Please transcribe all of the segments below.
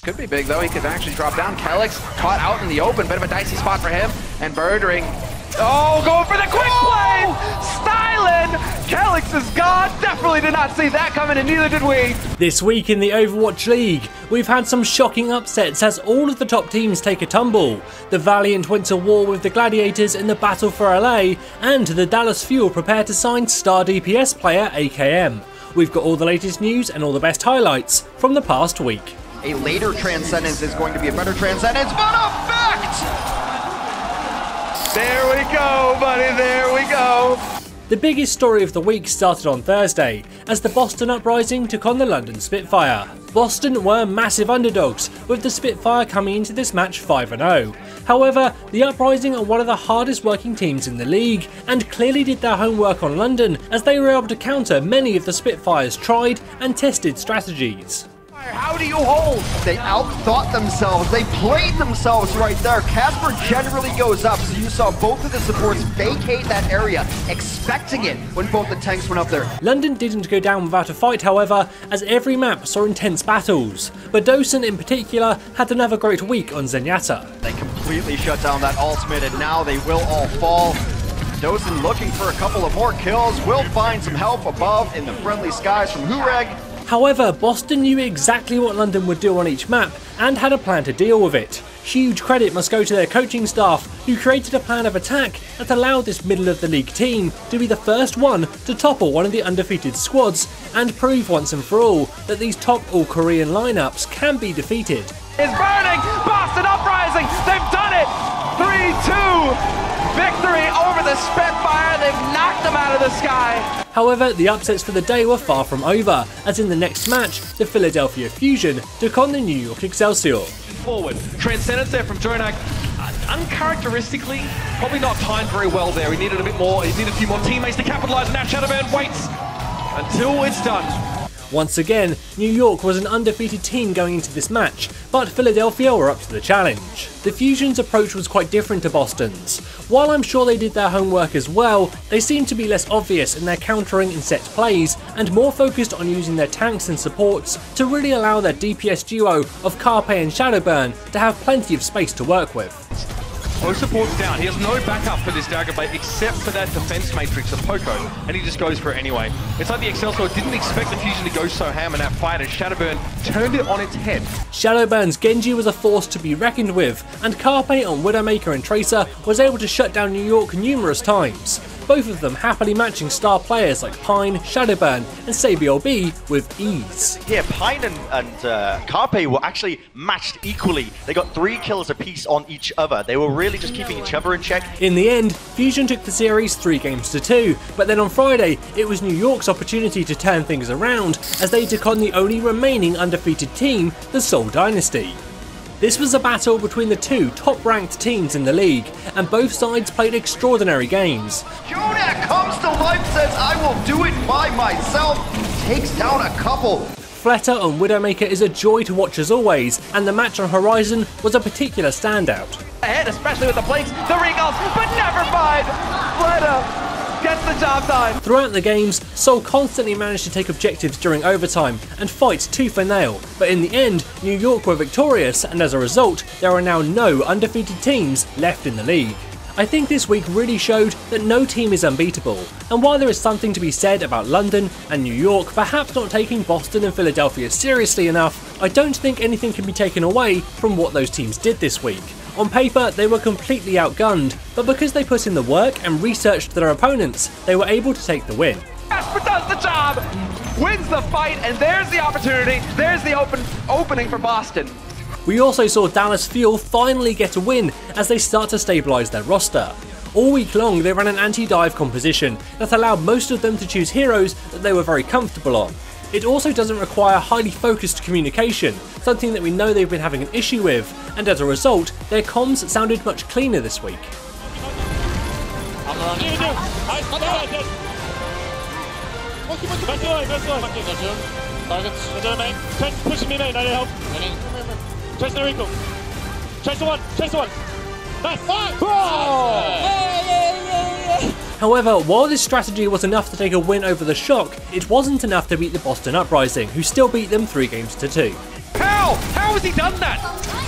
Could be big though, he could actually drop down. Kelix caught out in the open, bit of a dicey spot for him. And Birdring, oh, going for the quick play! Styling! Kelix is gone, definitely did not see that coming and neither did we. This week in the Overwatch League, we've had some shocking upsets as all of the top teams take a tumble. The Valiant went to war with the Gladiators in the battle for LA, and the Dallas Fuel prepare to sign star DPS player AKM. We've got all the latest news and all the best highlights from the past week. A later Transcendence is going to be a better Transcendence, but effect! There we go, buddy, there we go. The biggest story of the week started on Thursday, as the Boston Uprising took on the London Spitfire. Boston were massive underdogs, with the Spitfire coming into this match 5-0. However, the Uprising are one of the hardest working teams in the league, and clearly did their homework on London, as they were able to counter many of the Spitfire's tried and tested strategies. How do you hold? They outthought themselves. They played themselves right there. Casper generally goes up, so you saw both of the supports vacate that area, expecting it when both the tanks went up there. London didn't go down without a fight, however, as every map saw intense battles. But Dosen in particular had another great week on Zenyatta. They completely shut down that ultimate, and now they will all fall. Dosen looking for a couple of more kills, will find some help above in the friendly skies from Hureg. However, Boston knew exactly what London would do on each map and had a plan to deal with it. Huge credit must go to their coaching staff, who created a plan of attack that allowed this middle of the league team to be the first one to topple one of the undefeated squads and prove once and for all that these top all-Korean lineups can be defeated. It's burning! Boston Uprising! They've done it! 3-2! Victory over the Spitfire! They've knocked them out of the sky! However, the upsets for the day were far from over, as in the next match, the Philadelphia Fusion took on the New York Excelsior. Forward, Transcendence there from Jonak. Uncharacteristically, probably not timed very well there. He needed a bit more, he needed a few more teammates to capitalize, and now Shadowburn waits until it's done. Once again, New York was an undefeated team going into this match, but Philadelphia were up to the challenge. The Fusion's approach was quite different to Boston's. While I'm sure they did their homework as well, they seemed to be less obvious in their countering and set plays, and more focused on using their tanks and supports to really allow their DPS duo of Carpe and Shadowburn to have plenty of space to work with. Both supports down. He has no backup for this Dagger Blade except for that defense matrix of Poco, and he just goes for it anyway. It's like the Excelsior didn't expect the Fusion to go so ham in that fight, and Shadowburn turned it on its head. Shadowburn's Genji was a force to be reckoned with, and Carpe on Widowmaker and Tracer was able to shut down New York numerous times, both of them happily matching star players like Pine, Shadowburn, and SabiOB with ease. Yeah, Pine and Carpe were actually matched equally. They got 3 kills apiece on each other. They were really just keeping each other in check. In the end, Fusion took the series 3-2, but then on Friday, it was New York's opportunity to turn things around as they took on the only remaining undefeated team, the Seoul Dynasty. This was a battle between the two top-ranked teams in the league, and both sides played extraordinary games. Jonak comes to life, says, I will do it by myself, takes down a couple. Fleta on Widowmaker is a joy to watch as always, and the match on Horizon was a particular standout. Ahead, especially with the blinks, the recalls, but never mind! Fleta gets the job done! Throughout the games, Seoul constantly managed to take objectives during overtime and fight tooth and nail, but in the end, New York were victorious, and as a result, there are now no undefeated teams left in the league. I think this week really showed that no team is unbeatable, and while there is something to be said about London and New York perhaps not taking Boston and Philadelphia seriously enough, I don't think anything can be taken away from what those teams did this week. On paper, they were completely outgunned, but because they put in the work and researched their opponents, they were able to take the win. Casper does the job, wins the fight, and there's the opportunity, there's the opening for Boston. We also saw Dallas Fuel finally get a win as they start to stabilise their roster. All week long they ran an anti-dive composition that allowed most of them to choose heroes that they were very comfortable on. It also doesn't require highly focused communication, something that we know they've been having an issue with, and as a result, their comms sounded much cleaner this week. However, while this strategy was enough to take a win over the Shock, it wasn't enough to beat the Boston Uprising, who still beat them 3-2. How? How has he done that?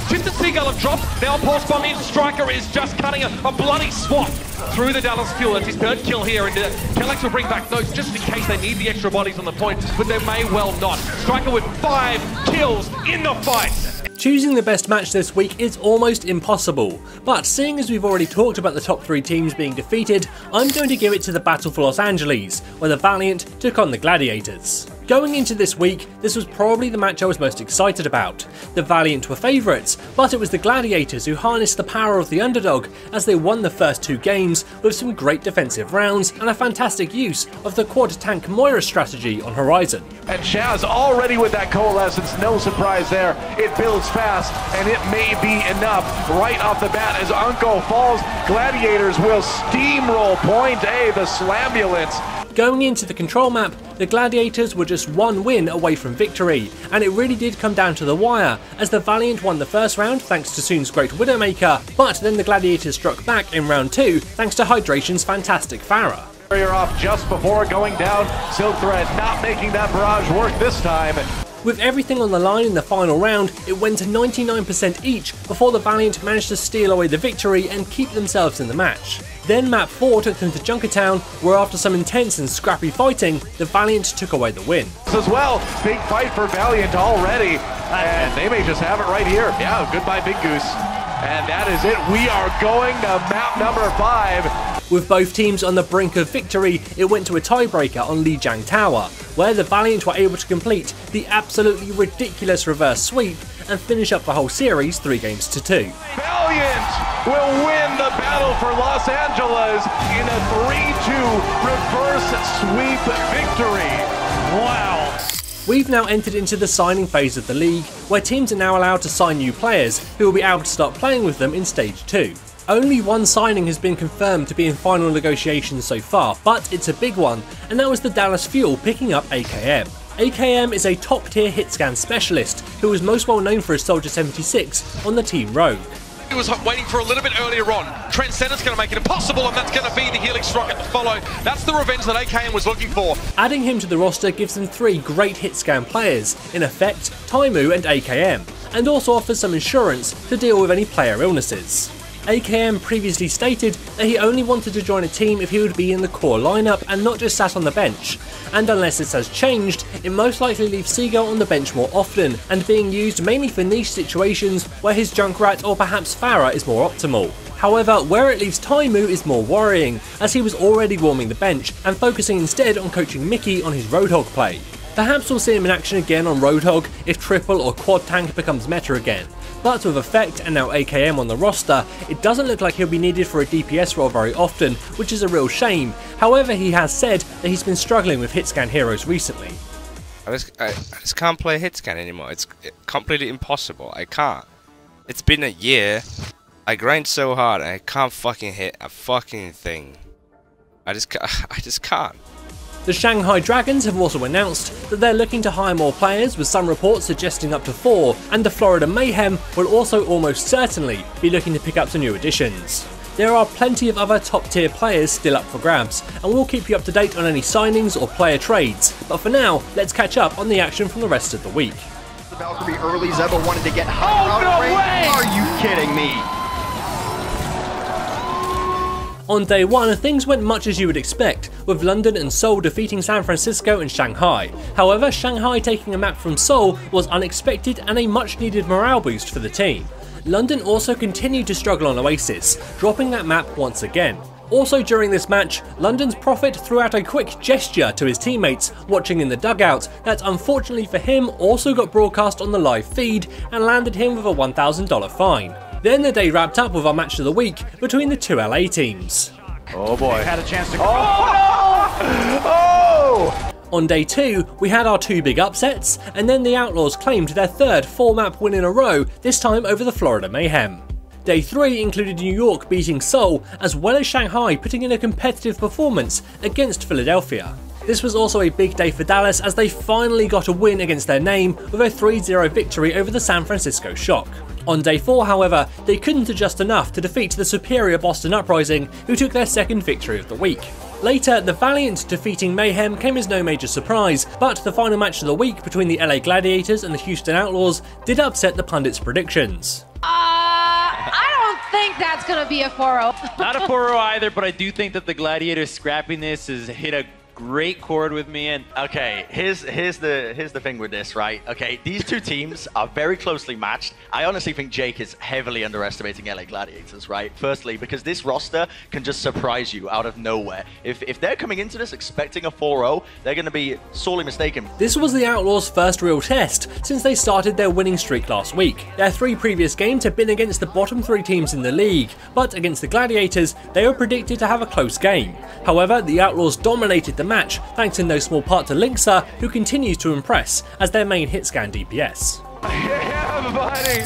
Tip the Seagull have dropped. Now Pulse Bomb in. Striker is just cutting a bloody swat through the Dallas Fuel. That's his third kill here. And Kellex will bring back notes just in case they need the extra bodies on the point, but they may well not. Striker with 5 kills in the fight. Choosing the best match this week is almost impossible, but seeing as we've already talked about the top 3 teams being defeated, I'm going to give it to the Battle for Los Angeles, where the Valiant took on the Gladiators. Going into this week, this was probably the match I was most excited about. The Valiant were favourites, but it was the Gladiators who harnessed the power of the underdog as they won the first 2 games with some great defensive rounds and a fantastic use of the quad tank Moira strategy on Horizon. And Shaz already with that coalescence, no surprise there. It builds fast, and it may be enough right off the bat as Unko falls. Gladiators will steamroll point A, the Slambulance. Going into the control map, the Gladiators were just 1 win away from victory, and it really did come down to the wire, as the Valiant won the first round thanks to Soon's great Widowmaker, but then the Gladiators struck back in round 2 thanks to Hydration's fantastic Pharah. Off just before going down, Silk Thread not making that barrage work this time. With everything on the line in the final round, it went to 99% each before the Valiant managed to steal away the victory and keep themselves in the match. Then map 4 took them to Junkertown, where after some intense and scrappy fighting, the Valiant took away the win. As well, big fight for Valiant already, and they may just have it right here. Yeah, goodbye Big Goose. And that is it, we are going to map number 5. With both teams on the brink of victory, it went to a tiebreaker on Lijiang Tower, where the Valiant were able to complete the absolutely ridiculous reverse sweep and finish up the whole series 3 games to 2. Valiant will win the battle for Los Angeles in a 3-2 reverse sweep victory. Wow. We've now entered into the signing phase of the league, where teams are now allowed to sign new players who will be able to start playing with them in Stage 2. Only 1 signing has been confirmed to be in final negotiations so far, but it's a big one, and that was the Dallas Fuel picking up AKM. AKM is a top tier hit scan specialist who was most well known for his Soldier 76 on the Team Rogue. He was waiting for a little bit earlier on. Trent Senna's going to make it impossible, and that's going to be the Helix rocket to follow. That's the revenge that AKM was looking for. Adding him to the roster gives them 3 great hit scan players, in effect, Taimu and AKM, and also offers some insurance to deal with any player illnesses. AKM previously stated that he only wanted to join a team if he would be in the core lineup and not just sat on the bench, and unless this has changed, it most likely leaves Seagull on the bench more often and being used mainly for niche situations where his Junkrat or perhaps Pharah is more optimal. However, where it leaves Taimu is more worrying, as he was already warming the bench and focusing instead on coaching Mickey on his Roadhog play. Perhaps we'll see him in action again on Roadhog if triple or quad tank becomes meta again. But with Effect and now AKM on the roster, it doesn't look like he'll be needed for a DPS role very often, which is a real shame. However, he has said that he's been struggling with hitscan heroes recently. I just can't play hitscan anymore. It's completely impossible. I can't. It's been a year. I grind so hard and I can't fucking hit a fucking thing. I just can't. The Shanghai Dragons have also announced that they're looking to hire more players, with some reports suggesting up to 4, and the Florida Mayhem will also almost certainly be looking to pick up some new additions. There are plenty of other top tier players still up for grabs, and we'll keep you up to date on any signings or player trades, but for now, let's catch up on the action from the rest of the week. The Valkyrie early, Zeba wanted to get higher out range. Are you kidding me? On day 1, things went much as you would expect, with London and Seoul defeating San Francisco and Shanghai. However, Shanghai taking a map from Seoul was unexpected and a much needed morale boost for the team. London also continued to struggle on Oasis, dropping that map once again. Also during this match, London's Prophet threw out a quick gesture to his teammates watching in the dugout that unfortunately for him also got broadcast on the live feed and landed him with a $1,000 fine. Then the day wrapped up with our match of the week between the 2 LA teams. Oh boy. They had a chance to go. Oh! On day 2, we had our 2 big upsets, and then the Outlaws claimed their 3rd 4-map win in a row, this time over the Florida Mayhem. Day 3 included New York beating Seoul, as well as Shanghai putting in a competitive performance against Philadelphia. This was also a big day for Dallas as they finally got a win against their name with a 3-0 victory over the San Francisco Shock. On day 4, however, they couldn't adjust enough to defeat the superior Boston Uprising, who took their 2nd victory of the week. Later, the Valiant defeating Mayhem came as no major surprise, but the final match of the week between the LA Gladiators and the Houston Outlaws did upset the pundits' predictions. I don't think that's going to be a 4-0. Not a 4-0 either, but I do think that the Gladiators scrappiness has hit a great chord with me. And okay, here's the thing with this, right? Okay, these two teams are very closely matched. I honestly think Jake is heavily underestimating LA Gladiators, right? Firstly, because this roster can just surprise you out of nowhere. If they're coming into this expecting a 4-0, they're going to be sorely mistaken. This was the Outlaws' first real test since they started their winning streak last week. Their 3 previous games have been against the bottom 3 teams in the league, but against the Gladiators, they were predicted to have a close game. However, the Outlaws dominated the match, thanks in no small part to Linksa, who continues to impress as their main hitscan DPS. Yeah, buddy!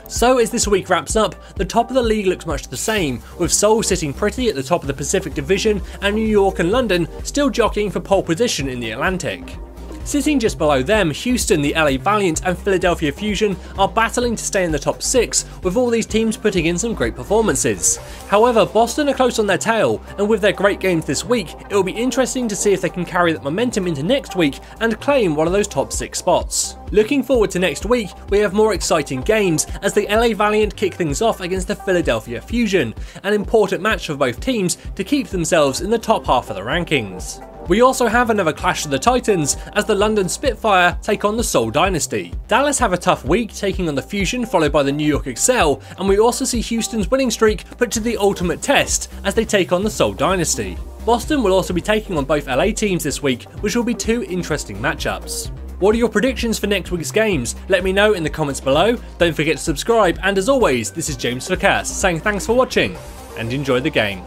So as this week wraps up, the top of the league looks much the same, with Seoul sitting pretty at the top of the Pacific Division and New York and London still jockeying for pole position in the Atlantic. Sitting just below them, Houston, the LA Valiant and Philadelphia Fusion are battling to stay in the top 6, with all these teams putting in some great performances. However, Boston are close on their tail, and with their great games this week, it will be interesting to see if they can carry that momentum into next week and claim one of those top 6 spots. Looking forward to next week, we have more exciting games as the LA Valiant kick things off against the Philadelphia Fusion, an important match for both teams to keep themselves in the top half of the rankings. We also have another clash of the Titans as the London Spitfire take on the Seoul Dynasty. Dallas have a tough week taking on the Fusion followed by the New York Excel, and we also see Houston's winning streak put to the ultimate test as they take on the Seoul Dynasty. Boston will also be taking on both LA teams this week, which will be 2 interesting matchups. What are your predictions for next week's games? Let me know in the comments below. Don't forget to subscribe, and as always, this is James Vercass saying thanks for watching and enjoy the game.